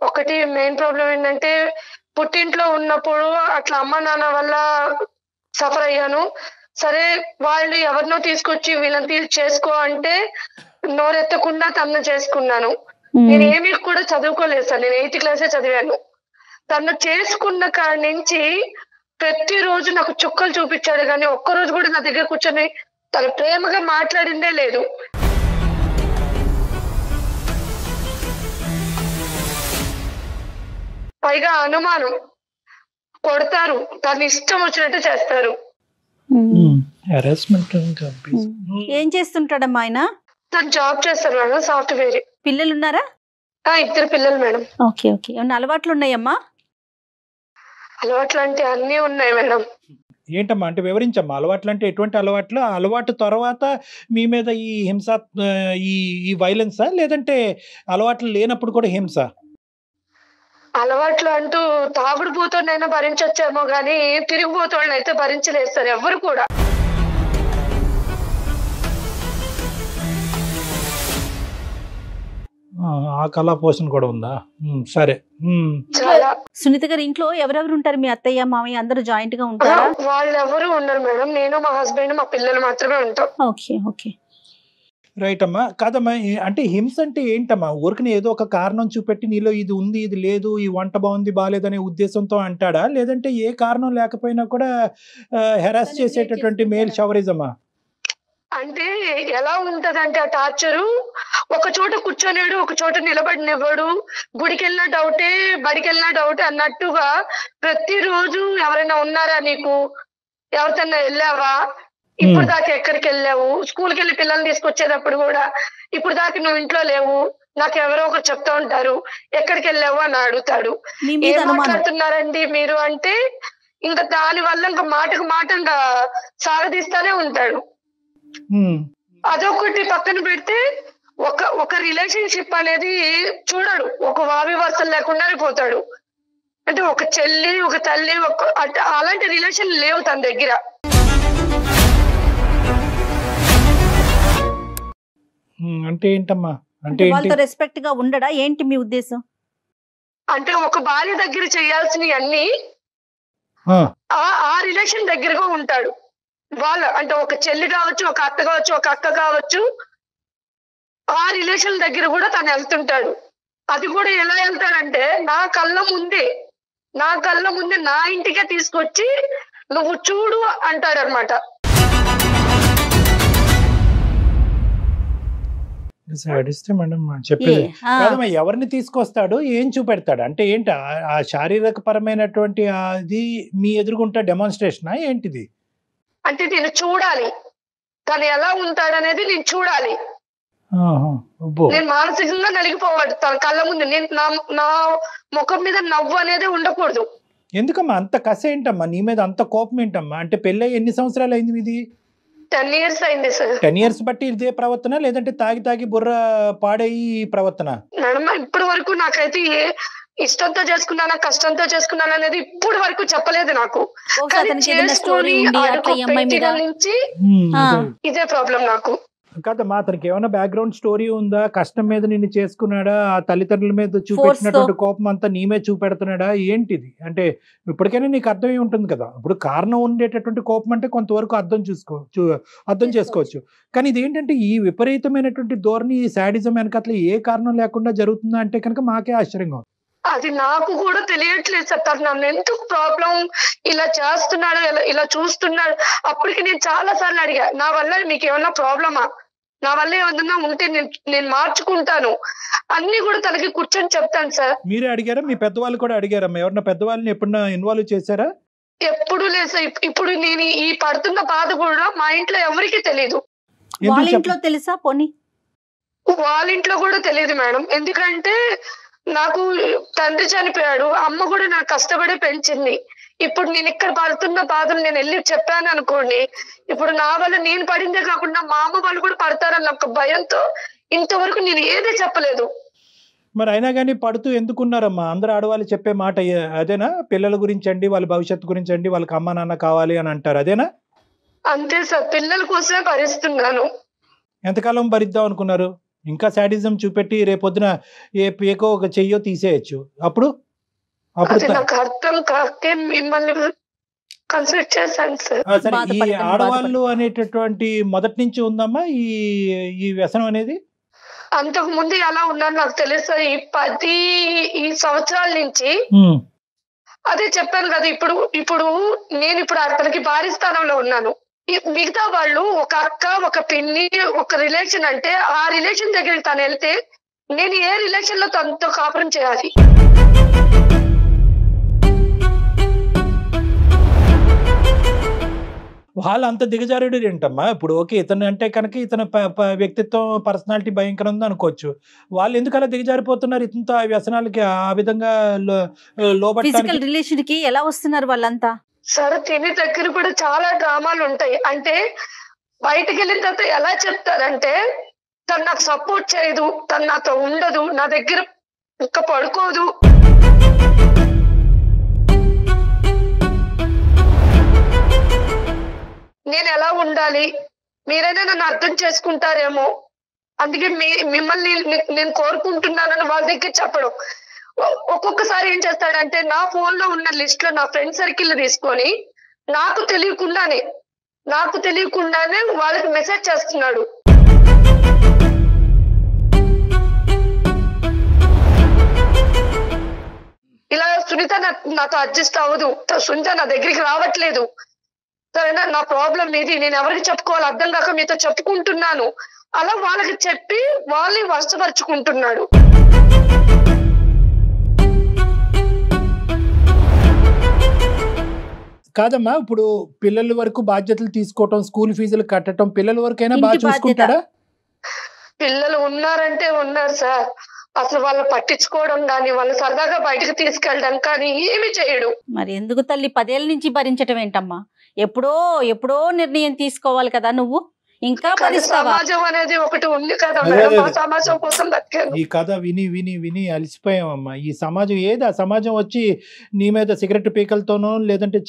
ఒకటి main problem ఏంటంటే పుట్టింట్లో ఉన్నప్పుడు అట్లా అమ్మ నాన్న వల్ల సఫర్ అయ్యాను. సరే వాళ్ళు ఎవరినో తీసుకొచ్చి వీళ్ళని చేసుకో అంటే నోరెత్తకుండా తను చేసుకున్నాను. నేను ఏమీ కూడా చదువుకోలేదు సార్, నేను 8th క్లాసే చదివాను. తను చేసుకున్న కాడి నుంచి ప్రతిరోజు నాకు చుక్కలు చూపించాడు, కానీ ఒక్కరోజు కూడా నా దగ్గర కూర్చొని తను ప్రేమగా మాట్లాడిందే లేదు. పైగా అనుమానం, కొడతారు, తను ఇష్టం వచ్చినట్టు చేస్తారు. ఏం చేస్తుంటాడమ్మా ఆయన? తను జాబ్ చేస్తారు మేడం, సాఫ్ట్వేర్. పిల్లలు ఉన్నారా? 2 పిల్లలు మేడం. Okay okay. ఏమన్నా అలవాట్లు ఉన్నాయమ్మా? అలవాట్లు అంటే అన్నీ ఉన్నాయి మేడం. ఏంటమ్మా అంటే వివరించమ్మా, అలవాట్లు అంటే ఎటువంటి అలవాట్లు? అలవాటు తర్వాత మీ మీద ఈ హింస, ఈ వైలెన్సా, లేదంటే అలవాట్లు లేనప్పుడు కూడా హింస? అలవాట్లు అంటూ తాగుడు పోతోనైనా భరించొచ్చేమో గానీ తిరిగిపోతోళ్ళని అయితే భరించలేదు సార్ ఎవరు కూడా. ఆ కళా పోషణ కూడా ఉందా? సరే. చాలా. సునీత గారి ఇంట్లో ఎవరెవరు ఉంటారు? మీ అత్తయ్య మామయ్య అందరూ జాయింట్ గా ఉంటారా? వాళ్ళు ఎవరు ఉండరు మేడం, నేను మా హస్బెండ్ మా పిల్లలు మాత్రమే ఉంటాం. Okay okay. రైట్ అమ్మా. కాదమ్మా, అంటే హింస అంటే ఏంటమ్మా? ఊరికి ఏదో ఒక కారణం చూపెట్టి నీలో ఇది ఉంది ఇది లేదు, ఈ వంట బాగుంది బాగాలేదనే ఉద్దేశంతో అంటాడా, లేదంటే ఏ కారణం లేకపోయినా కూడా హెరాస్ చేసేటటువంటి మేల్ షవరిజమా? అంటే ఎలా ఉంటదంటే ఆ టార్చరు, ఒక చోట కూర్చొనివాడు, ఒక చోట నిలబడినివ్వడు, గుడికి వెళ్ళినా డౌటే, బడికి వెళ్ళినా డౌటే అన్నట్టుగా ప్రతిరోజు ఎవరైనా ఉన్నారా నీకు, ఎవరికన్నా వెళ్ళావా, ఇప్పుడు దాకా ఎక్కడికి వెళ్ళావు, స్కూల్కి వెళ్ళి పిల్లల్ని తీసుకొచ్చేటప్పుడు కూడా ఇప్పుడు దాకా నువ్వు ఇంట్లో లేవు, నాకు ఎవరో ఒకరు చెప్తా ఉంటారు ఎక్కడికి వెళ్ళావు అని అడుగుతాడు. ఏం మాట్లాడుతున్నారండి మీరు అంటే ఇంకా దాని వల్ల ఇంకా మాటకు మాట ఇంకా సాగదీస్తానే ఉంటాడు. అదొకటి పక్కన పెడితే ఒక రిలేషన్షిప్ అనేది చూడడు, ఒక వావి వరుసలు లేకుండానే పోతాడు. అంటే ఒక చెల్లి ఒక తల్లి అలాంటి రిలేషన్ లేవు తన దగ్గర. అంటే ఏంటమ్మా? అంటే వాళ్ళతో రెస్పెక్ట్ గా ఉండడా ఏంటి మీ ఉద్దేశం? అంటే ఒక భార్య దగ్గర చేయాల్సినవి అన్ని ఆ రిలేషన్ దగ్గరగా ఉంటాడు. వాళ్ళు అంటే ఒక చెల్లి కావచ్చు, ఒక అత్త కావచ్చు, ఒక అక్క కావచ్చు, ఆ రిలేషన్ దగ్గర కూడా తను వెళ్తుంటాడు. అది కూడా ఎలా వెళ్తాడంటే నా కళ్ళ ముందే నా ఇంటికే తీసుకొచ్చి నువ్వు చూడు అంటాడు అనమాట. చెప్పేది కాదమ్మా, ఎవరిని తీసుకొస్తాడు, ఏం చూపెడతాడు అంటే ఏంటి? ఆ శారీరక పరమైనటువంటి అది మీ ఎదురుగుంటా డెమాన్స్ట్రేషనా ఏంటిది? అంటే నేను చూడాలి తను ఎలా ఉంటాడనేది, నేను చూడాలి. నేను మానసికంగా నలిగిపోవాలి తన కళ్ళ ముందు. నేను నా ముఖం మీద నవ్వు అనేది ఉండకూడదు. ఎందుకమ్మా అంత కసి ఏంటమ్మా నీ మీద, అంత కోపం ఏంటమ్మా? అంటే పెళ్ళి ఎన్ని సంవత్సరాలు అయింది మీది? 10 years అయింది సార్. 10 years బట్టి ఇదే ప్రవర్తన, లేదంటే తాగి బుర్ర పాడయి ప్రవర్తన? మేడం ఇప్పటి వరకు నాకైతే ఇష్టంతో చేసుకున్నానా కష్టంతో చేసుకున్నానా అనేది ఇప్పటి వరకు చెప్పలేదు నాకు. నుంచి ఇదే ప్రాబ్లం నాకు. కాదమ్మా, అతనికి ఏమైనా బ్యాక్గ్రౌండ్ స్టోరీ ఉందా? కష్టం మీద నిన్ను చేసుకున్నాడా? ఆ తల్లిదండ్రుల మీద చూపెట్టినటువంటి కోపం అంతా నీ మీద చూపెడుతున్నాడా? ఏంటిది అంటే ఇప్పటికైనా నీకు అర్థమై ఉంటుంది కదా. ఇప్పుడు కారణం ఉండేటటువంటి కోపం అంటే కొంతవరకు అర్థం చేసుకోవచ్చు. కానీ ఇది ఏంటంటే ఈ విపరీతమైనటువంటి ధోరణి, ఈ శాడిజం వెనకట్ల ఏ కారణం లేకుండా జరుగుతుందా అంటే కనుక మాకే ఆశ్చర్యంగా ఉంది. అది నాకు కూడా తెలియట్లేదు సార్. తను నన్ను ఎందుకు ప్రాబ్లం ఇలా చేస్తున్నాడు, ఇలా చూస్తున్నాడు. అప్పటికి నేను చాలా సార్లు అడిగా, నా వల్ల మీకు ఏమన్నా ప్రాబ్లమా, నా వల్ల ఏమన్నా ఉంటే నేను మార్చుకుంటాను అన్ని కూడా తనకి కూర్చొని చెప్తాను సార్. మీరే అడిగారా? మీ పెద్దవాళ్ళు కూడా అడిగారా? ఎవరన్నా పెద్దవాళ్ళని ఎప్పుడన్నా ఇన్వాల్వ్ చేశారా? ఎప్పుడు లేదు సార్. ఇప్పుడు నేను ఈ పడుతున్న బాధ కూడా మా ఇంట్లో ఎవరికి తెలియదు. వాళ్ళ ఇంట్లో తెలుసా? పోనీ వాళ్ళ ఇంట్లో కూడా తెలియదు మేడం. ఎందుకంటే నాకు తండ్రి చనిపోయాడు, అమ్మ కూడా నాకు కష్టపడి పెంచింది. ఇప్పుడు నేను ఇక్కడ పడుతున్న బాధలు నేను వెళ్ళి చెప్పాను అనుకోండి, ఇప్పుడు నా వల్ల నేను పడిందే కాకుండా మా అమ్మ వాళ్ళు కూడా పడతారన్న ఒక భయంతో ఇంతవరకు నేను ఏదే చెప్పలేదు. మరి అయినా కానీ పడుతూ ఎందుకున్నారమ్మా? అందరూ ఆడవాళ్ళు చెప్పే మాట అదేనా? పిల్లల గురించి అండి, వాళ్ళ భవిష్యత్తు గురించి అండి, వాళ్ళకి అమ్మ నాన్న కావాలి అని అంటారు, అదేనా? అంతే సార్, పిల్లల కోసమే భరిస్తున్నాను. ఎంతకాలం భరిద్దాం అనుకున్నారు? ఇంకా శాడిజం చూపెట్టి రేపొద్దున ఏ పేకో ఒక చెయ్యో తీసేయచ్చు. అప్పుడు అది నాకు అర్థం కాకే మిమ్మల్ని కన్సల్ట్ చేశాను సార్. సరే, ఈ ఆడవాళ్ళు అనేటటువంటి మొదటి నుంచి ఉందమ్మా ఈ వ్యసనం అనేది? అంతకు ముందు ఎలా ఉన్నాను నాకు తెలుసు సార్. ఈ సంవత్సరాల నుంచి అదే చెప్పాను కదా. ఇప్పుడు నేను అతనికి భారీ స్థానంలో ఉన్నాను. మిగతా వాళ్ళు ఒక అక్క, ఒక పిన్ని, ఒక రిలేషన్ అంటే ఆ రిలేషన్ దగ్గరికి తను వెళ్తే నేను ఏ రిలేషన్ లో తనతో కాపురం చేయాలి? వాళ్ళు అంత దిగజారుడు ఏంటమ్మా? ఇప్పుడు ఓకే, ఇతను అంటే కనుక ఇతను వ్యక్తిత్వం, పర్సనాలిటీ భయంకరం ఉంది అనుకోవచ్చు. వాళ్ళు ఎందుకు అలా దిగజారిపోతున్నారు ఇతనితో ఆ వ్యసనాలకి, ఆ విధంగా ఫిజికల్ రిలేషన్ కి ఎలా వస్తున్నారు వాళ్ళంతా? సరే, తిని దగ్గర కూడా చాలా డ్రామాలు ఉంటాయి. అంటే బయటకు వెళ్ళిన తర్వాత ఎలా చెప్తారంటే తను నాకు సపోర్ట్ చేయదు, తను నాతో ఉండదు, నా దగ్గర ఇంకా పడుకోదు. నేను ఎలా ఉండాలి, మీరైనా నన్ను అర్థం చేసుకుంటారేమో, అందుకే మిమ్మల్ని నేను కోరుకుంటున్నానని వాళ్ళ దగ్గర చెప్పడం. ఒక్కొక్కసారి ఏం చేస్తాడంటే నా ఫోన్ లో ఉన్న లిస్ట్ లో నా ఫ్రెండ్ సర్కిల్ తీసుకొని నాకు తెలియకుండానే వాళ్ళకి మెసేజ్ చేస్తున్నాడు. ఇలా సునీత నాతో అడ్జస్ట్ అవ్వదు, సునీత నా దగ్గరికి రావట్లేదు, సరేనా, నా ప్రాబ్లం ఇది, నేను ఎవరికి చెప్పుకోవాలి అర్థం కాక మీతో చెప్పుకుంటున్నాను, అలా వాళ్ళకి చెప్పి వాళ్ళని వశపరుచుకుంటున్నాడు. కాదమ్మా, ఇప్పుడు పిల్లల వరకు బాధ్యతలు తీసుకోవటం, స్కూల్ ఫీజులు కట్టడం, పిల్లల వరకైనా బాగా చూసుకుంటాడా? పిల్లలు ఉన్నారంటే ఉన్నారు సార్, అసలు వాళ్ళు పట్టించుకోవడం కానీ వాళ్ళు సరదాగా బయటకు తీసుకెళ్ళడం కానీ ఏమి చేయడు. మరి ఎందుకు తల్లి 10 ఏళ్ళ నుంచి భరించటం ఏంటమ్మా? ఎప్పుడో నిర్ణయం తీసుకోవాలి కదా నువ్వు, ఇంకా సమాజం అనేది ఒకటి ఉంది కదా, సమాజం కోసం బతికాను. ఈ కథ విని విని విని అలసిపోయామమ్మా. ఈ సమాజం ఏది? ఆ సమాజం వచ్చి నీ మీద సిగరెట్ పీకలతోనో లేదంటే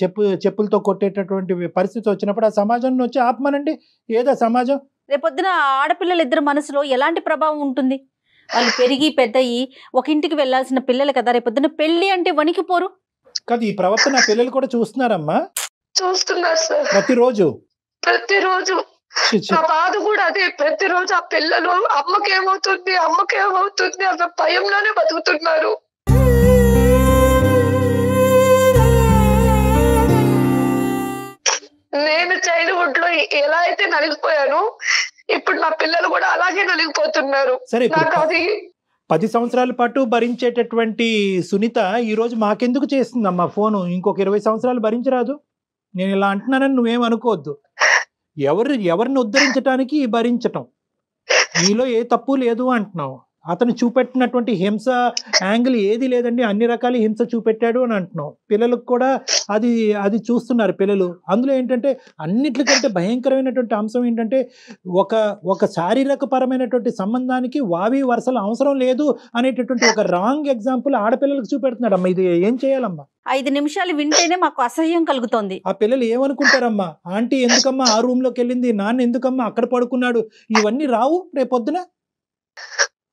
చెప్పులతో కొట్టేటటువంటి పరిస్థితి వచ్చినప్పుడు ఆ సమాజం వచ్చి ఆపమనండి. ఏదా సమాజం? రేపొద్దున ఆడపిల్లలు ఇద్దరు మనసులో ఎలాంటి ప్రభావం ఉంటుంది? వాళ్ళు పెరిగి పెద్దయి ఒక ఇంటికి వెళ్లాల్సిన పిల్లలు కదా, రేపొద్దున పెళ్లి అంటే వణికిపోరు కదా? ఈ ప్రవర్తన పిల్లలు కూడా చూస్తున్నారమ్మా. చూస్తున్నారు సార్, ప్రతిరోజు నా బాధ కూడా అదే. ప్రతిరోజు ఆ పిల్లలు అమ్మకేమవుతుంది అన్న భయంలోనే బతుకుతున్నారు. నేను చైల్డ్హుడ్ లో ఎలా అయితే నలిగిపోయాను, ఇప్పుడు నా పిల్లలు కూడా అలాగే నలిగిపోతున్నారు. నాకు అది 10 సంవత్సరాల పాటు భరించేటటువంటి సునీత ఈ రోజు మాకెందుకు చేస్తుందమ్మా ఫోను? ఇంకొక 20 సంవత్సరాలు భరించరాదు? నేను ఇలా అంటున్నానని నువ్వేమనుకోవద్దు. ఎవరిని ఉద్ధరించడానికి భరించటం, నీలో ఏ తప్పు లేదు అంటున్నావు. అతను చూపెట్టినటువంటి హింస యాంగిల్ ఏది లేదండి, అన్ని రకాల హింస చూపెట్టాడు అని అంటున్నావు. పిల్లలకు కూడా అది చూస్తున్నారు పిల్లలు. అందులో ఏంటంటే అన్నిటికంటే భయంకరమైనటువంటి అంశం ఏంటంటే ఒక శారీరక పరమైనటువంటి సంబంధానికి వావి వరుసలు అవసరం లేదు అనేటటువంటి ఒక రాంగ్ ఎగ్జాంపుల్ ఆడపిల్లలకు చూపెడుతున్నాడు. అమ్మ, ఇది ఏం చేయాలమ్మా? 5 నిమిషాలు వింటేనే మాకు అసహ్యం కలుగుతోంది. ఆ పిల్లలు ఏమనుకుంటారమ్మా? ఆంటీ ఎందుకమ్మా ఆ రూమ్ లోకి వెళ్ళింది, నాన్న ఎందుకమ్మా అక్కడ పడుకున్నాడు, ఇవన్నీ రావు రేపొద్దున.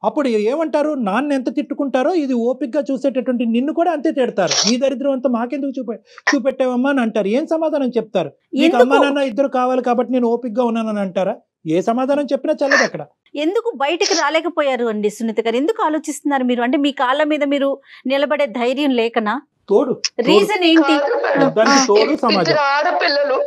అప్పుడు ఏమంటారు? నాన్న ఎంత తిట్టుకుంటారో ఇది ఓపికగా చూసేటటువంటి నిన్ను కూడా అంతే తిడతారు. ఈ దరిద్రం అంతా మాకెందుకు చూపెట్టావమ్మా అని అంటారు. ఏం సమాధానం చెప్తారు? నీకు అమ్మా నాన్న ఇద్దరు కావాలి కాబట్టి నేను ఓపికగా ఉన్నానని అంటారా? ఏ సమాధానం చెప్పినా చల్లదు అక్కడ. ఎందుకు బయటికి రాలేకపోయారు అండి సునీత గారు? ఎందుకు ఆలోచిస్తున్నారు మీరు? అంటే మీ కాళ్ళ మీద మీరు నిలబడే ధైర్యం లేకనా? తోడు రీజన్ ఏంటి? ఆడపిల్లలు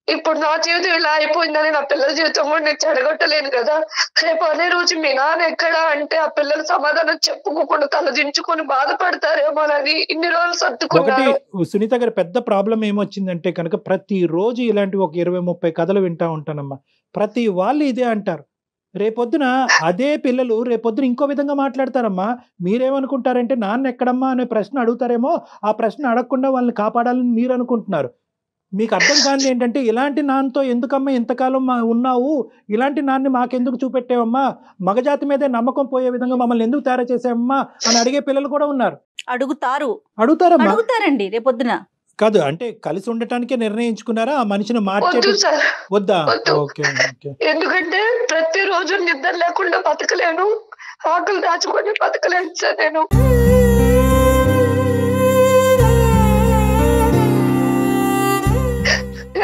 ఇప్పుడు నా జీవితం ఇలా అయిపోయిందని నా పిల్లల జీవితం కూడా నేను చెడగొట్టలేను కదా. రేపు అనే రోజు మీ నాన్న ఎక్కడ అంటే ఆ పిల్లలు సమాధానం చెప్పుకోకుండా తలదించుకొని బాధపడతారేమోనని ఇన్ని రోజులు సర్దుకున్నాను. సునీత గారి పెద్ద ప్రాబ్లం ఏమొచ్చిందంటే కనుక ప్రతి రోజు ఇలాంటి ఒక 20-30 కథలు వింటా ఉంటానమ్మా. ప్రతి వాళ్ళు ఇదే అంటారు. రేపొద్దున అదే పిల్లలు రేపొద్దున ఇంకో విధంగా మాట్లాడతారమ్మా. మీరేమనుకుంటారంటే నాన్న ఎక్కడమ్మా అనే ప్రశ్న అడుగుతారేమో, ఆ ప్రశ్న అడగకుండా వాళ్ళని కాపాడాలని మీరు అనుకుంటున్నారు. మీకు అర్థం కాని ఏంటంటే ఇలాంటి నాన్నతో ఎందుకమ్మా ఇంతకాలం ఉన్నావు, ఇలాంటి నాన్ని మాకెందుకు చూపెట్టావమ్మా, మగజాతి మీదే నమ్మకం పోయే విధంగా మమ్మల్ని ఎందుకు తయారు చేసావమ్మా అని అడిగే పిల్లలు కూడా ఉన్నారు. అడుగుతారండి రేపొద్దున. కాదు అంటే కలిసి ఉండటానికే నిర్ణయించుకున్నారా ఆ మనిషిని మార్చేట వద్దు సార్, వద్దా? వద్దు. ఓకే ఓకే ఎందుకంటే ప్రతిరోజు నిద్ర లేకుండా బతకలేను, ఆకలి దాచుకొని బతకలేను సార్ నేను.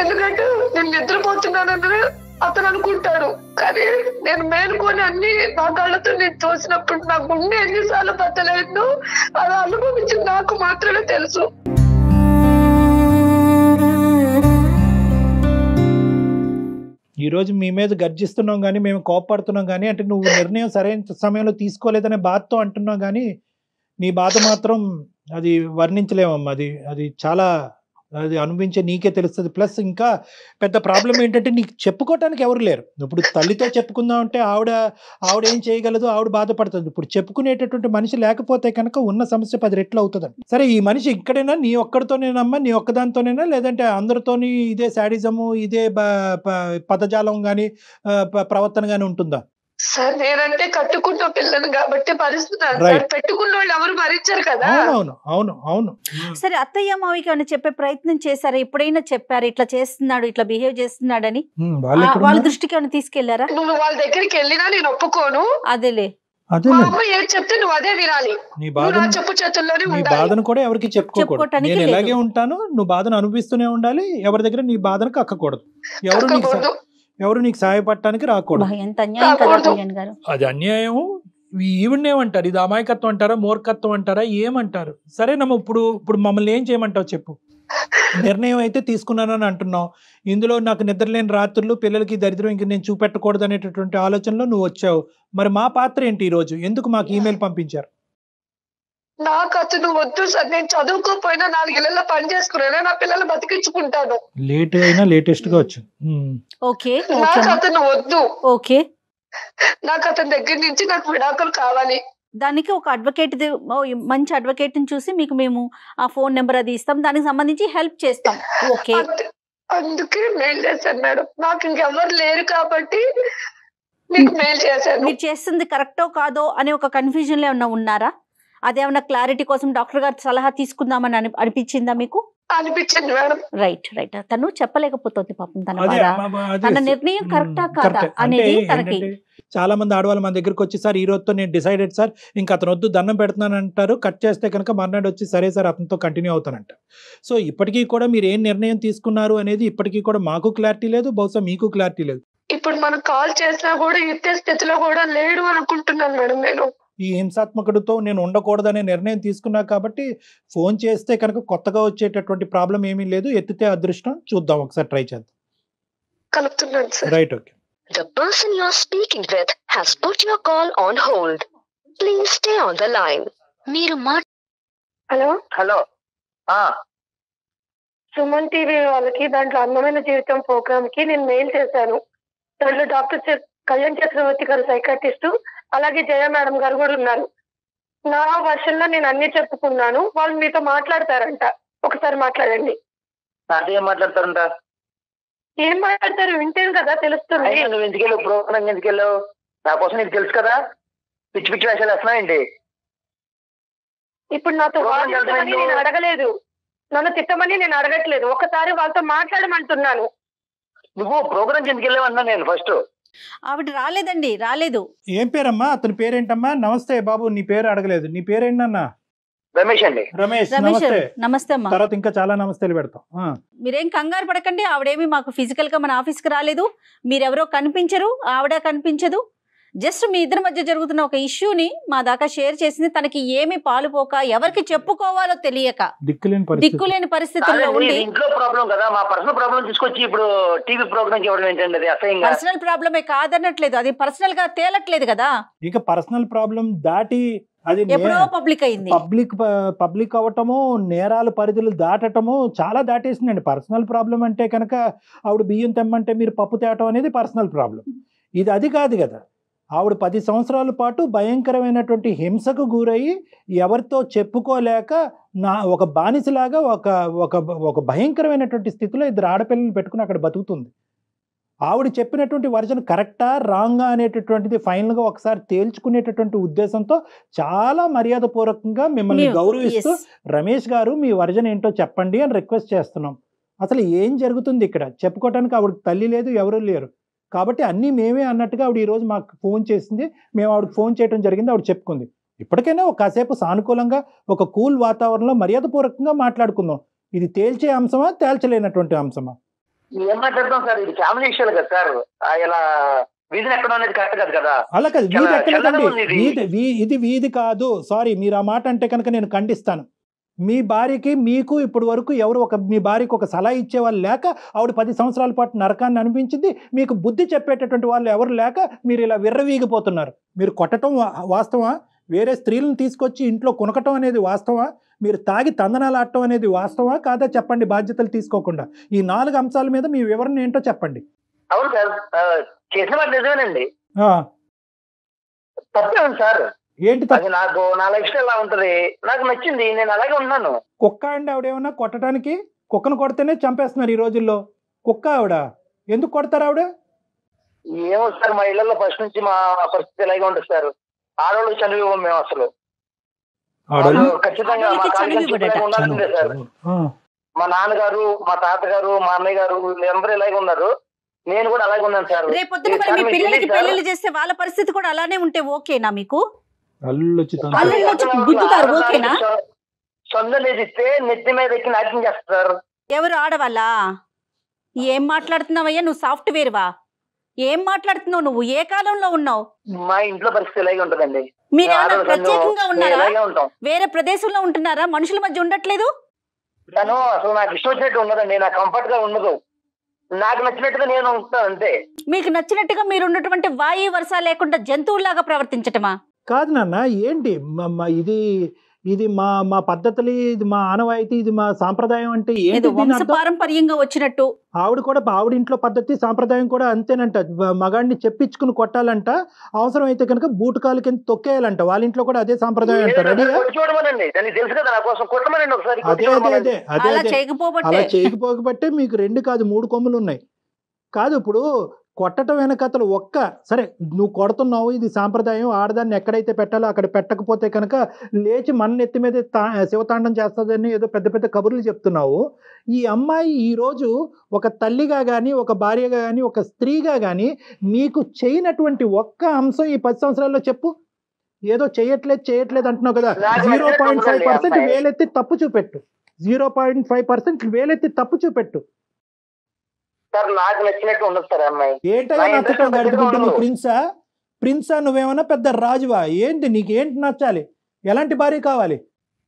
ఎందుకంటే నేను నిద్రపోతున్నానని అతను అనుకుంటాడు, కానీ నేను మేలుకొని అన్ని నా కళ్ళతో నేను చూసినప్పుడు నా గుండె ఎన్నిసార్లు బతలేదు అది అనుభవించింది నాకు మాత్రమే తెలుసు. ఈ రోజు మీ మీద గర్జిస్తున్నాం కానీ మేము కోపడుతున్నాం కానీ అంటే నువ్వు నిర్ణయం సరైన సమయంలో తీసుకోలేదనే బాధతో అంటున్నాం కానీ నీ బాధ మాత్రం అది వర్ణించలేమమ్మా. అది అది చాలా అది అనుభవించే నీకే తెలుస్తుంది. ప్లస్ ఇంకా పెద్ద ప్రాబ్లం ఏంటంటే నీకు చెప్పుకోవటానికి ఎవరు లేరు. ఇప్పుడు తల్లితో చెప్పుకుందాం అంటే ఆవిడ ఏం చేయగలదు, ఆవిడ బాధపడుతుంది. ఇప్పుడు చెప్పుకునేటటువంటి మనిషి లేకపోతే కనుక ఉన్న సమస్య 10 రెట్లు అవుతుందండి. సరే ఈ మనిషి ఇక్కడైనా నీ ఒక్కడితోనేనమ్మా, నీ ఒక్కదానితోనేనా లేదంటే అందరితోని ఇదే శాడిజము ఇదే పదజాలం కానీ ప్రవర్తన కానీ ఉంటుందా? సార్ నేనంటే కట్టుకున్న పిల్లను కాబట్టి భరిస్తున్నాను సార్, పెట్టుకున్న వాళ్ళు ఎవరు భరించారు కదా. అవును అవును అవును. సరే అత్తయ్య మావికి ఏమైనా చెప్పే ప్రయత్నం చేశారా? ఎప్పుడైనా చెప్పారు ఇట్లా చేస్తున్నాడు, ఇట్లా బిహేవ్ చేస్తున్నాడని? వాళ్ళ దృష్టికి ఏమైనా తీసుకెళ్లారా? నువ్వు వాళ్ళ దగ్గరికి వెళ్ళినా నేను ఒప్పుకోను. అదేలే, మా అమ్మ ఏం చెప్తే నువ్వు అదే వినాలి. నీ బాధ చెప్పు చేతుల్లోనే నీ ఉండాలి. బాధను కూడా ఎవరికి చెప్పుకోకూడదు. నేను ఎలాగే ఉంటాను, నువ్వు బాధను అనుభవిస్తూనే ఉండాలి. ఎవరి దగ్గర నీ బాధను కక్కకూడదు. ఎవరు నీకు సహాయపడటానికి రాకూడదు. ఎంత అన్యాయం కదా కళ్యాణ్ గారు. అది అన్యాయం. ఈవిడేమంటారు? ఇది అమాయకత్వం అంటారా, మూర్ఖత్వం అంటారా, ఏమంటారు? సరేనమ్మా, ఇప్పుడు మమ్మల్ని ఏం చేయమంటావు చెప్పు. నిర్ణయం అయితే తీసుకున్నానని అంటున్నావు. ఇందులో నాకు నిద్రలేని రాత్రులు, పిల్లలకి దరిద్రం ఇంక నేను చూపెట్టకూడదు అనేటటువంటి ఆలోచనలో నువ్వు వచ్చావు. మరి మా పాత్ర ఏంటి ఈ రోజు? ఎందుకు మాకు ఈమెయిల్ పంపించారు? నాకు అతను వద్దు సార్, నేను చదువుకోపోయినా 4 ఏళ్ళలో పని చేసుకున్నా నా పిల్లలు బతికించుకుంటాను. లేట్ అయినా లేటెస్ట్ గా వచ్చింది. ఓకే, నాకు అతను వద్దు. ఓకే, నాకు అతని దగ్గర నుంచి నాకు విడాకులు కావాలి. దానికి ఒక అడ్వకేట్, మంచి అడ్వకేట్ ని చూసి మీకు మేము ఆ ఫోన్ నెంబర్ అది ఇస్తాం, దానికి సంబంధించి హెల్ప్ చేస్తాం. ఓకే, అందుకే మెయిల్ చేశాను మేడం. నాకు ఇంకెవరు లేరు కాబట్టి మీకు మెయిల్ చేశాను. మీరు చేస్తుంది కరెక్టో కాదో అనే ఒక కన్ఫ్యూజన్ లో ఏమన్నా ఉన్నారా? అదేమన్నా క్లారిటీ కోసం డాక్టర్ గారి సలహా తీసుకుందామని అనిపించిందా మీకు? అనిపించింది మేడం. రైట్. తను చెప్పలేకపోతుంది పాపం తన నిర్ణయం కరెక్టా కాదా అనేది తనకి. చాలా మంది ఆడవాళ్ళు మన దగ్గరకు వచ్చి సార్ ఈ రోజుతో నేను డిసైడెడ్ సార్, ఇంకా అతను వద్దు దండం పెడుతున్నాను అంటారు. కట్ చేస్తే కనుక మర్నాడు వచ్చి సరే సార్ అతనితో కంటిన్యూ అవుతానంట. సో ఇప్పటికీ కూడా మీరు ఏం నిర్ణయం తీసుకున్నారు అనేది ఇప్పటికీ కూడా మాకు క్లారిటీ లేదు, బహుశా మీకు క్లారిటీ లేదు. ఇప్పుడు మనం కాల్ చేసినా కూడా ఎత్తే స్థితిలో కూడా లేడు అనుకుంటున్నాను మేడం. నేను ఈ హింసాత్మకుడితో నేను ఉండకూడదనే నిర్ణయం తీసుకున్నా కాబట్టి ఫోన్ చేస్తే కనుక కొత్తగా వచ్చేటటువంటి ప్రాబ్లం ఏమీ లేదు. ఎత్తితే అదృష్టం. చూద్దాం, ఒకసారి ట్రై చేద్దాం. కలుపుతున్నాను sir. Right, okay. The person you're speaking with has put your call on hold. Please stay on the line. మీరు హలో, సుమన్ టీవీ వాళ్ళకి దాంట్లో అందమైన జీవితం ప్రోగ్రామ్ కి నేను మెయిల్ చేశాను. దాంట్లో డాక్టర్ కళ్యాణ్ చక్రవర్తి గారు సైకాట్రిస్ట్, అలాగే జయ మేడం గారు కూడా ఉన్నారు. నా వర్షన్ లో నేను అన్ని చెప్పుకున్నాను. వాళ్ళు మీతో మాట్లాడతారంట, ఒకసారి మాట్లాడండి. ఏం మాట్లాడతారంట? ఏం మాట్లాడతారు వింటేను కదా తెలుస్తుంది. నువ్వు ఎందుకు వెళ్ళావు ప్రోగ్రామ్? ఎందుకు వెళ్ళావు? నా కోసం నీకు తెలుసు కదా. పిచ్చి పిచ్చి వేషాలు వేస్తున్నా ఏంటి? ఇప్పుడు నాతో వాదించమని నేను అడగలేదు, నన్ను తిట్టమని నేను అడగట్లేదు. ఒకసారి వాళ్ళతో మాట్లాడమంటున్నాను. నువ్వు ప్రోగ్రామ్ ఎందుకు వెళ్ళావు అన్నా నేను ఫస్ట్. ఆవిడ రాలేదు. ఏం పేరమ్మా? అతని పేరేంటమ్మా? నమస్తే బాబు, నీ పేరు అడగలేదు. నీ పేరేంటన్నా? రమేష్ అండి. రమేష్, నమస్తే అమ్మా. తర్వాత ఇంకా చాలా నమస్తేలు పెడతాం. మీరేం కంగారు పడకండి. ఆవిడేమి మాకు ఫిజికల్ గా మన ఆఫీస్ కి రాలేదు. మీరెవరో కనిపించరు, ఆవిడ కనిపించదు. జస్ట్ మీ ఇద్దరి మధ్య జరుగుతున్న ఒక ఇష్యూని మా దాకా షేర్ చేసింది. తనకి ఏమి పాలుపోక, ఎవరికి చెప్పుకోవాలో తెలియక దిక్కులేని పరిస్థితుల్లో ఉండి. ఇంట్లో ప్రాబ్లం కదా, మా పర్సనల్ ప్రాబ్లం తీసుకొచ్చి ఇప్పుడు టీవీ ప్రోగ్రామ్ చేయడం ఏంటండి? అసహ్యంగా. పర్సనల్ ప్రాబ్లమే కాదనట్లేదు, అది పర్సనల్ గా తేలట్లేదు కదా. ఇక పర్సనల్ ప్రాబ్లం దాటి అది ఎప్పుడో పబ్లిక్ అయింది. పబ్లిక్ అవటము, నేరాల పరిధులు దాటటము చాలా దాటేసిందండి. పర్సనల్ ప్రాబ్లం అంటే కనుక ఆవిడ బియ్యం తెమ్మంటే మీరు పప్పు తేవటం అనేది పర్సనల్ ప్రాబ్లం. ఇది అది కాదు కదా. ఆవిడ 10 సంవత్సరాల పాటు భయంకరమైనటువంటి హింసకు గురయ్యి ఎవరితో చెప్పుకోలేక ఒక బానిసలాగా ఒక భయంకరమైనటువంటి స్థితిలో 2 ఆడపిల్లలు పెట్టుకుని అక్కడ బతుకుతుంది. ఆవిడ చెప్పినటువంటి వర్జన్ కరెక్టా రాంగా అనేటటువంటిది ఫైనల్గా ఒకసారి తేల్చుకునేటటువంటి ఉద్దేశంతో చాలా మర్యాదపూర్వకంగా మిమ్మల్ని గౌరవిస్తూ రమేష్ గారు మీ వర్జన్ ఏంటో చెప్పండి అని రిక్వెస్ట్ చేస్తున్నాం. అసలు ఏం జరుగుతుంది ఇక్కడ చెప్పుకోవడానికి ఆవిడ తల్లి లేదు, ఎవరూ లేరు. కాబట్టి అన్నీ మేమే అన్నట్టుగా ఆవిడ ఈరోజు మాకు ఫోన్ చేసింది, మేము ఆవిడకి ఫోన్ చేయడం జరిగింది, ఆవిడ చెప్పుకుంది. ఇప్పటికైనా ఒక కాసేపు సానుకూలంగా ఒక కూల్ వాతావరణంలో మర్యాదపూర్వకంగా మాట్లాడుకుందాం. ఇది తేల్చే అంశమా తేల్చలేనటువంటి అంశమా? ఏం మాట్లాడతాం సార్, ఇది ఫ్యామిలీ విషయాలు కదా సార్. ఇలా వీధిని ఎక్కడ అనేది కరెక్ట్ కాదు కదా. అలా కాదు, వీధి ఎక్కలేదండి, ఇది వీధి కాదు. సారీ, మీరు ఆ మాట అంటే కనుక నేను ఖండిస్తాను. మీ భార్యకి మీకు ఇప్పటి వరకు ఎవరు మీ భార్యకి ఒక సలహా ఇచ్చేవాళ్ళు లేక ఆవిడ 10 సంవత్సరాల పాటు నరకాన్ని అనిపించింది. మీకు బుద్ధి చెప్పేటటువంటి వాళ్ళు ఎవరు లేక మీరు ఇలా విర్రవీగిపోతున్నారు. మీరు కొట్టడం వాస్తవా? వేరే స్త్రీలను తీసుకొచ్చి ఇంట్లో కొనకటం అనేది వాస్తవా? మీరు తాగి తందనాలు ఆడటం అనేది వాస్తవా కాదా చెప్పండి, బాధ్యతలు తీసుకోకుండా. ఈ 4 అంశాల మీద మీ వివరణ ఏంటో చెప్పండి. అవును సార్, చేసిన మాట నిజమేనండి. తప్పే ఉంది సార్. ఏంటి అది నాకు నా లైఫ్ స్టైల్ ఎలా ఉంటది, నాకు నచ్చింది, నేను అలాగే ఉన్నాను. కుక్క అండి ఆవిడేమన్నా కొట్టడానికి? కుక్కను కొడితేనే చంపేస్తున్నారు ఈ రోజుల్లో. కుక్క ఆవిడ, ఎందుకు కొడతారు ఆవిడ? ఏమో సార్, మా ఇళ్లలో ఫస్ట్ నుంచి మా పరిస్థితి ఇలాగే ఉంటుంది సార్. ఆడవాళ్ళు చనిపోయాం మేము అసలు. ఖచ్చితంగా మా కార్యక్రమం ఉండాల్సిందే సార్. మా నాన్నగారు, మా తాతగారు, మా అన్నయ్య గారు వీళ్ళందరూ ఇలాగే ఉన్నారు, నేను కూడా అలాగే ఉన్నాను సార్. రేపొద్దున మీ పిల్లలకి పెళ్లిళ్ళు చేస్తే వాళ్ళ పరిస్థితి కూడా అలానే ఉంటే ఓకేనా మీకు? సొందనేది ఇస్తే నెత్తి మీద ఎక్కి నాట్యం చేస్తారు. ఎవరు ఆడవాళ్ళా? ఏం మాట్లాడుతున్నావయ్యా నువ్వు? సాఫ్ట్వేర్ వా? ఏం మాట్లాడుతున్నావు నువ్వు? ఏ కాలంలో ఉన్నావు? మా ఇంట్లో పరిస్థితి ఇలాగే ఉంటదండి. మీరు ప్రత్యేకంగా ఉన్నారా? వేరే ప్రదేశంలో ఉంటున్నారా? మనుషుల మధ్య ఉండట్లేదు? తను అసలు నాకు ఇష్టం వచ్చినట్టు ఉండదండి, నాకు కంఫర్ట్ గా ఉండదు. నాకు నచ్చినట్టుగా నేను ఉంటాను అంతే. మీకు నచ్చినట్టుగా మీరు ఉన్నటువంటి వాయు వర్ష లేకుండా జంతువులాగా ప్రవర్తించటమా? కాదు నాన్న, ఏంటి ఇది మా పద్ధతులు, ఇది మా ఆనవాయితీ, ఇది మా సాంప్రదాయం అంటే ఏంటి? పారంపర్యంగా వచ్చినట్టు ఆవిడ కూడా ఆవిడ ఇంట్లో పద్ధతి సాంప్రదాయం కూడా అంతేనంట. మగాడిని చెప్పించుకుని కొట్టాలంట, అవసరం అయితే కనుక బూటకాలు కింద తొక్కేయాలంట. వాళ్ళ ఇంట్లో కూడా అదే సాంప్రదాయం అంటారు. అదే అలా చేయకపోబట్టే మీకు 2 కాదు 3 కొమ్ములు ఉన్నాయి. కాదు, ఇప్పుడు కొట్టడం వెనకతలు సరే నువ్వు కొడుతున్నావు, ఇది సాంప్రదాయం, ఆడదాన్ని ఎక్కడైతే పెట్టాలో అక్కడ పెట్టకపోతే కనుక లేచి మన ఎత్తి మీద శివతాండం చేస్తుందని ఏదో పెద్ద పెద్ద కబుర్లు చెప్తున్నావు. ఈ అమ్మాయి ఈరోజు ఒక తల్లిగా కానీ, ఒక భార్యగా కానీ, ఒక స్త్రీగా కానీ మీకు చేయనటువంటి ఒక్క అంశం ఈ 10 సంవత్సరాల్లో చెప్పు. ఏదో చేయట్లేదు అంటున్నావు కదా. 0.5% వేలెత్తి తప్పు చూపెట్టు. 0.5% వేలెత్తి తప్పు చూపెట్టు. సార్ నాకు నచ్చినట్టు ఉండదు సార్ అమ్మాయి. ఏంటో నచ్చటం గడిపిగుడ్డు? నువ్వు ప్రిన్సా? నువ్వేమన్నా పెద్ద రాజువా? ఏంటి నీకేంటి నచ్చాలి? ఎలాంటి భార్య కావాలి?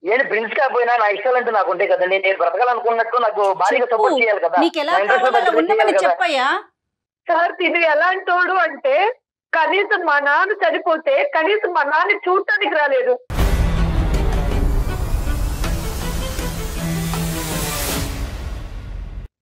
నేను ప్రిన్స్ కాకపోయినా నా ఇష్టాలు అంటే నాకు ఉంటాయి కదండి. నేను బ్రతకాలనుకున్నట్టు నాకు భార్యగా సపోర్ట్ చేయాలి కదా. సార్ ఇది ఎలాంటోడు అంటే కనీసం మా నాన్న చనిపోతే కనీసం మా నాన్న చూడటానికి రాలేదు.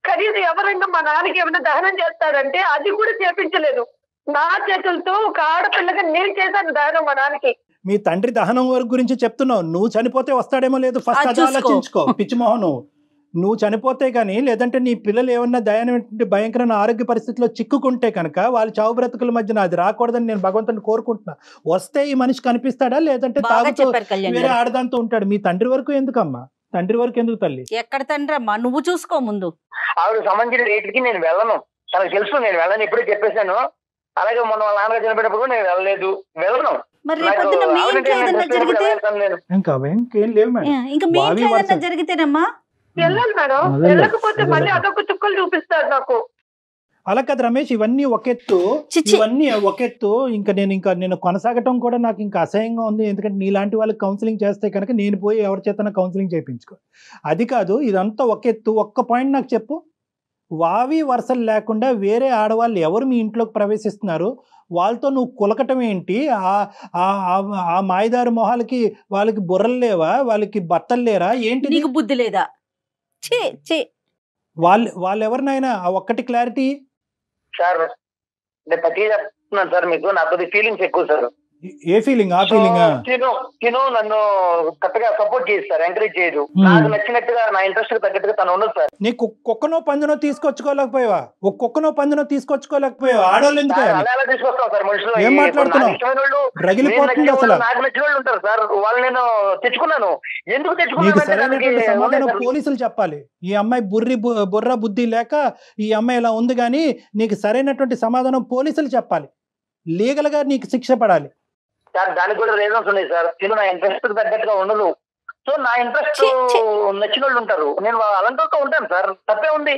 కనీసం ఎవరైనా మా నాన్నకి ఏమైనా దహనం చేస్తాడంటే అది కూడా చేపించలేదు. నా చేతులతో ఒక ఆడపిల్లగా నేను చేశాను దహనం మా నాన్నకి. మీ తండ్రి దహనం వరకు గురించి చెప్తున్నావు. నువ్వు చనిపోతే వస్తాడేమో లేదు, ఫస్ట్ అది ఆలోచించుకో. పిచ్చిమోహన్, నువ్వు చనిపోతే కానీ, లేదంటే నీ పిల్లలు ఏమన్నా భయంకరమైన ఆరోగ్య పరిస్థితిలో చిక్కుకుంటే కనుక వాళ్ళ చావు బ్రతుకుల మధ్యన అది రాకూడదని నేను భగవంతుని కోరుకుంటున్నా. వస్తే ఈ మనిషి కనిపిస్తాడా, లేదంటే తాగుతూ వేరే ఆడదాంతో ఉంటాడు. మీ తండ్రి వరకు ఎందుకమ్మా? తండ్రి వరకు ఎందుకు తల్లి? ఎక్కడ తండ్రి అమ్మా, నువ్వు చూసుకో ముందు. ఆవిడ సంబంధించిన రేట్లకి నేను వెళ్ళను, తనకు తెలుసు నేను వెళ్ళను, ఎప్పుడే చెప్పేశాను. అలాగే మొన్న వాళ్ళ నాన్నగారు చనిపోయినప్పుడు నేను వెళ్ళను. మరి రేపొద్దున మీ ఇంట్లో ఏదన్నా జరిగితే జరిగితేనమ్మా వెళ్ళాలి మేడం. వెళ్ళకపోతే మళ్ళీ అదొక చుక్కలు చూపిస్తారు నాకు. అలా కదా రమేష్, ఇవన్నీ ఒకెత్తు. ఇంకా నేను కొనసాగటం కూడా నాకు ఇంకా అసహ్యంగా ఉంది. ఎందుకంటే నీలాంటి వాళ్ళకి కౌన్సిలింగ్ చేస్తే కనుక నేను పోయి ఎవరి చేతన కౌన్సిలింగ్ చేయించుకో. అది కాదు, ఇదంతా ఒకెత్తు. ఒక్క పాయింట్ నాకు చెప్పు. వావి వరుసలు లేకుండా వేరే ఆడవాళ్ళు ఎవరు మీ ఇంట్లోకి ప్రవేశిస్తున్నారు? వాళ్ళతో నువ్వు కులకటం ఏంటి? ఆ మాయదారు మొహాలకి వాళ్ళకి బుర్రలు లేవా? వాళ్ళకి బట్టలు లేరా ఏంటి? నీకు బుద్ధి లేదా? వాళ్ళు ఎవరినైనా ఆ ఒక్కటి క్లారిటీ సార్. నేను ప్రతి చెప్తున్నాను సార్ మీకు, నాకు ఫీలింగ్స్ ఎక్కువ సార్. ఏ ఫీలింగ్? ఆ ఫీలింగ్ తిను నన్ను కరెక్ట్గా సపోర్ట్ చేయదు సార్, ఎంకరేజ్ చేయదు. నాకు నచ్చినట్టుగా నా ఇంట్రెస్ట్ తగ్గట్టుగా తను ఉండదు సార్. నీకు కుక్కనో పందునో తీసుకొచ్చుకోలేకపోయావా? ఒక కుక్కనో పందునో తీసుకొచ్చుకోలేకపోయావా? ఆడవాళ్ళు ఎందుకు అలా తీసుకొస్తాం సార్ మనుషులు. ఏం మాట్లాడుతున్నావు? రగిలిపోతుంది అసలు. నాకు నచ్చిన వాళ్ళు ఉంటారు సార్, వాళ్ళు నేను తెచ్చుకున్నాను. ఎందుకు నీకు సరైనటువంటి సమాధానం పోలీసులు చెప్పాలి. ఈ అమ్మాయి బుర్ర బుద్ధి లేక ఈ అమ్మాయి ఇలా ఉంది, కానీ నీకు సరైనటువంటి సమాధానం పోలీసులు చెప్పాలి. లీగల్ గా నీకు శిక్ష పడాలి సార్. దానికి కూడా రీజన్స్ ఉన్నాయి సార్. తిను నా ఇంట్రెస్ట్ తగ్గట్టుగా ఉండదు. సో నా ఇంట్రెస్ట్ నచ్చిన వాళ్ళు ఉంటారు, నేను అలాంటి వాళ్ళతో ఉంటాను సార్. తప్పే ఉంది.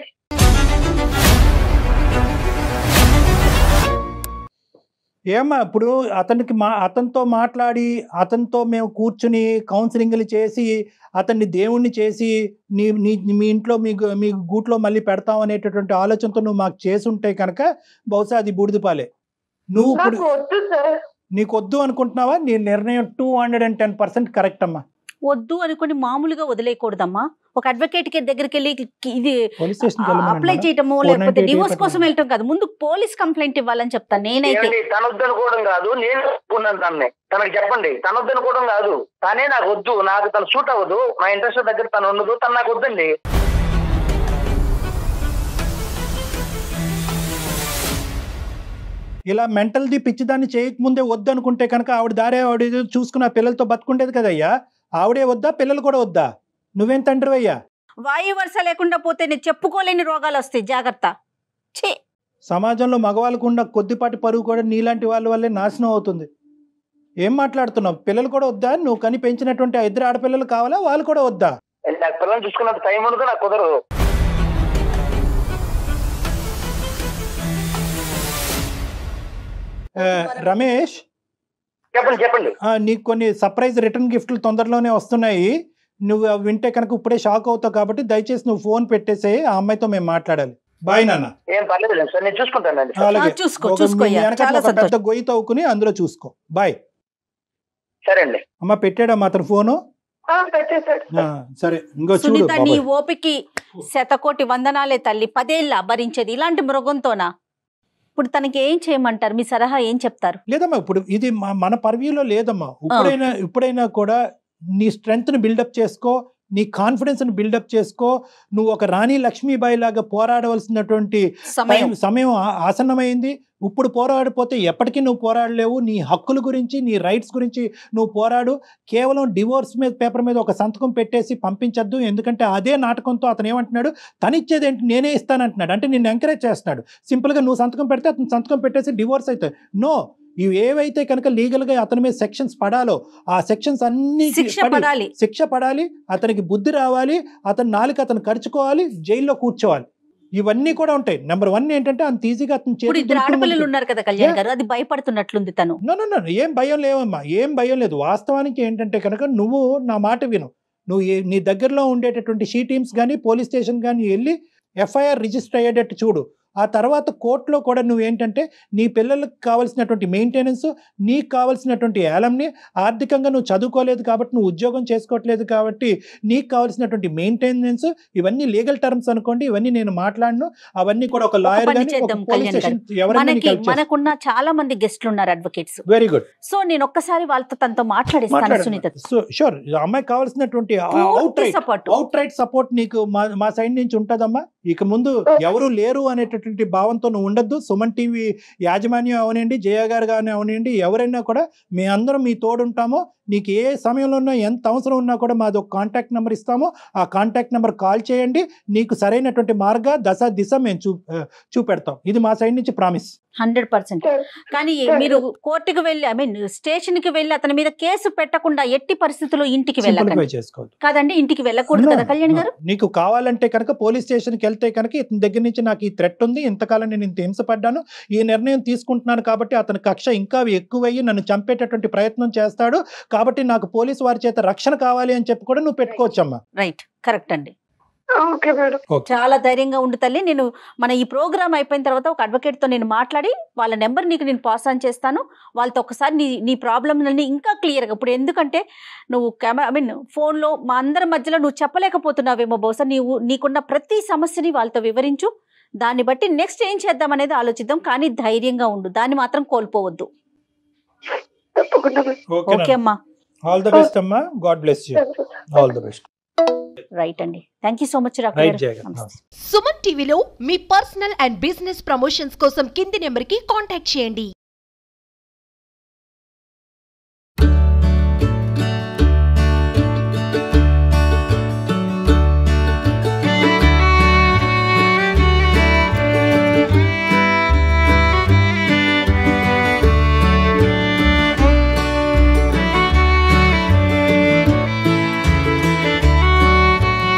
ఏమ్మా ఇప్పుడు అతనితో మాట్లాడి అతనితో మేము కూర్చుని కౌన్సిలింగ్లు చేసి అతన్ని దేవుణ్ణి చేసి మీ ఇంట్లో మీ గూట్లో మళ్ళీ పెడతాం అనేటటువంటి ఆలోచనతో నువ్వు మాకు చేసి ఉంటే కనుక బహుశా అది బూడిదపాలే. నువ్వు ఇప్పుడు నీకు వద్దు అనుకుంటున్నావా? నీ నిర్ణయం 210% కరెక్ట్ అమ్మా. వద్దు అనుకుని మామూలుగా వదిలేయకూడదమ్మా. ఒక అడ్వకేట్ కి దగ్గరికి వెళ్ళి ఇది అప్లై చేయటము లేకపోతే డివోర్స్ కోసం వెళ్ళటం కాదు, ముందు పోలీస్ కంప్లైంట్ ఇవ్వాలని చెప్తాను నేనైతే. తనొద్దనుకోవడం కాదు, నేను ఒప్పుకున్నాను తనని. తనకు చెప్పండి, తనొద్దనుకోవడం కాదు, తనే నాకు వద్దు, నాకు తను సూట్ అవ్వదు, నా ఇంట్రెస్ట్ దగ్గర తను ఉండదు, తను నాకు వద్దండి. ఇలా మెంటల్ది పిచ్చిదాన్ని చేయకముందే వద్దు అనుకుంటే కనుక ఆవిడ దారే ఆవిడ చూసుకున్న పిల్లలతో బతుకుండేది కదయ్యా. ఆవిడే వద్దా, పిల్లలు కూడా వద్దా? నువ్వేం తండ్రి అయ్యా? వాయు వరుస లేకుండా పోతే నేను చెప్పుకోలేని రోగాలు వస్తాయి, జాగ్రత్త. సమాజంలో మగవాళ్ళకు ఉన్న కొద్దిపాటి పరువు కూడా నీలాంటి వాళ్ళ వల్లే నాశనం అవుతుంది. ఏం మాట్లాడుతున్నావు? పిల్లలు కూడా వద్దా? నువ్వు కని పెంచినటువంటి 2 ఆడపిల్లలు కావాలా? వాళ్ళు కూడా వద్దా? నాకు పిల్లలు చూసుకున్నంత టైం ఉండదు, నాకు కుదరదు. రమేష్, చెప్పండి. నీకు కొన్ని సర్ప్రైజ్ రిటర్న్ గిఫ్ట్లు తొందరలోనే వస్తున్నాయి. నువ్వు వింటే కనుక ఇప్పుడే షాక్ అవుతావు, కాబట్టి దయచేసి నువ్వు ఫోన్ పెట్టేసే, ఆ అమ్మాయితో మేము మాట్లాడాలి. బాయ్ నాన్న. ఏం పర్లేదు సార్, నేను చూసుకుంటాను. పెద్ద గొయ్యి తవ్వుకుని అందులో చూసుకో. బాయ్. సరే అండి. అమ్మ పెట్టాడమ్మా అతను ఫోను. సరే, ఇంకో సునీత, నీ ఓపికి శతకోటి వందనాలే తల్లి. 10 ఏళ్ళ భరించేది ఇలాంటి మృగంతోనా? ఇప్పుడు తనకి ఏం చేయమంటారు? మీ సలహా ఏం చెప్తారు? లేదమ్మా, ఇప్పుడు ఇది మన పర్వ్యూలో లేదమ్మా. ఇప్పుడైనా కూడా నీ స్ట్రెంగ్త్ ని బిల్డప్ చేసుకో, నీ కాన్ఫిడెన్స్ ని బిల్డప్ చేసుకో. నువ్వు ఒక రాణి లక్ష్మీబాయి లాగా పోరాడవలసినటువంటి సమయం ఆసన్నమైంది. ఇప్పుడు పోరాడిపోతే ఎప్పటికీ నువ్వు పోరాడలేవు. నీ హక్కుల గురించి, నీ రైట్స్ గురించి నువ్వు పోరాడు. కేవలం డివోర్స్ పేపర్ మీద ఒక సంతకం పెట్టేసి పంపించద్దు. ఎందుకంటే అదే నాటకంతో అతను ఏమంటున్నాడు, తనిచ్చేది ఏంటి, నేనే ఇస్తానంటున్నాడు. అంటే నిన్ను ఎంకరేజ్ చేస్తున్నాడు. సింపుల్గా నువ్వు సంతకం పెడితే అతను సంతకం పెట్టేసి డివోర్స్ అవుతాయి. నో, ఇవి ఏవైతే కనుక లీగల్గా అతని మీద సెక్షన్స్ పడాలో ఆ సెక్షన్స్ అన్ని శిక్ష పడాలి. అతనికి బుద్ధి రావాలి, అతని నాలుక అతను ఖర్చుకోవాలి, జైల్లో కూర్చోవాలి. ఇవన్నీ కూడా ఉంటాయి. నెంబర్ 1 ఏంటంటే అంత ఈజీగా అతను ఆడపిల్లలు ఉన్నారు కదా కళ్యాణ్ గారు, అది భయపడుతున్నట్లుంది తను. ఏం భయం లేవమ్మా, ఏం భయం లేదు. వాస్తవానికి ఏంటంటే కనుక నువ్వు నా మాట విను. నువ్వు నీ దగ్గరలో ఉండేటటువంటి షీ టీమ్స్ కానీ పోలీస్ స్టేషన్ కానీ వెళ్ళి ఎఫ్ఐఆర్ రిజిస్టర్ అయ్యేటట్టు చూడు. ఆ తర్వాత కోర్టులో కూడా నువ్వేంటంటే నీ పిల్లలకు కావాల్సినటువంటి మెయింటెనెన్స్, నీకు కావాల్సినటువంటి ఏలంని, ఆర్థికంగా నువ్వు చదువుకోలేదు కాబట్టి, నువ్వు ఉద్యోగం చేసుకోవట్లేదు కాబట్టి నీకు కావాల్సినటువంటి మెయింటెనెన్స్, ఇవన్నీ లీగల్ టర్మ్స్ అనుకోండి. ఇవన్నీ నేను మాట్లాడను. అవన్నీ కూడా ఒక లాయర్ మనకున్న చాలా మంది గెస్ట్లు ఉన్నారు, అడ్వకేట్స్. Very good. సో నేను ఒక్కసారి వాళ్ళతో తనతో మాట్లాడేస్తాను సునీత. షూర్. అమ్మాయికి కావాల్సినటువంటి అవుట్ రైట్ సపోర్ట్ నీకు మా సైడ్ నుంచి ఉంటుందమ్మా. ఇక ముందు ఎవరు లేరు అనేటటువంటి భావంతో నువ్వు ఉండద్దు. సుమన్ టీవీ యాజమాన్యం అవనండి, జయ గారు కానీ అవనండి, ఎవరైనా కూడా మీ అందరం మీ తోడుంటామో. నీకు ఏ సమయంలో ఉన్నా, ఎంత అవసరం ఉన్నా కూడా మాది ఒక కాంటాక్ట్ నెంబర్ ఇస్తాము. ఆ కాంటాక్ట్ నెంబర్ కాల్ చేయండి. నీకు సరైనటువంటి దిశ మేము చూపెడతాం. ఇది మా సైడ్ నుంచి ప్రామిస్. 100%. కానీ మీరు కోర్టుకు వెళ్ళి, స్టేషన్ కి వెళ్ళి అతని మీద కేసు పెట్టకుండా ఎట్టి పరిస్థితుల్లో ఇంటికి వెళ్ళకండి. కాదండి, ఇంటికి వెళ్ళకూడదు కదా కళ్యాణ్ గారు. నీకు కావాలంటే కనుక పోలీస్ స్టేషన్ కి వెళ్తే కనుక ఇతని దగ్గర నుంచి నాకు ఈ థ్రెట్ ఉంది, ఇంతకాలం నేను ఇంత హింసపడ్డాను, ఈ నిర్ణయం తీసుకుంటున్నాను కాబట్టి అతని కక్ష ఇంకా ఎక్కువయ్యి నన్ను చంపేటటువంటి ప్రయత్నం చేస్తాడు కాబట్టి నాకు పోలీసు వారి చేత రక్షణ కావాలి అని చెప్పి కూడా నువ్వు పెట్టుకోవచ్చమ్మా. రైట్, కరెక్ట్ అండి. చాలా ధైర్యంగా ఉండు తల్లి. నేను మన ఈ ప్రోగ్రామ్ అయిపోయిన తర్వాత ఒక అడ్వకేట్ తో నేను మాట్లాడి వాళ్ళ నెంబర్ నీకు నేను పాస్ ఆన్ చేస్తాను. వాళ్ళతో ఒకసారి నీ ప్రాబ్లమ్ ఇంకా క్లియర్ గా, ఇప్పుడు ఎందుకంటే నువ్వు కెమెరా ఫోన్ లో మా అందరి మధ్యలో నువ్వు చెప్పలేకపోతున్నావేమో, బహుశా నీకున్న ప్రతి సమస్యని వాళ్ళతో వివరించు. దాన్ని బట్టి నెక్స్ట్ ఏం చేద్దాం అనేది ఆలోచిద్దాం. కానీ ధైర్యంగా ఉండు, దాన్ని మాత్రం కోల్పోవద్దు. తప్పకుండా ఓకే అమ్మా. ఆల్ ద బెస్ట్ అమ్మా, God bless you, all the best. Right అండి, thank you so much doctor రైట్ గారు. జయ. నమస్తే. సుమన్ టీవీలో మీ పర్సనల్ అండ్ బిజినెస్ ప్రమోషన్స్ కోసం కింది నెంబర్కి కాంటాక్ట్ చేయండి.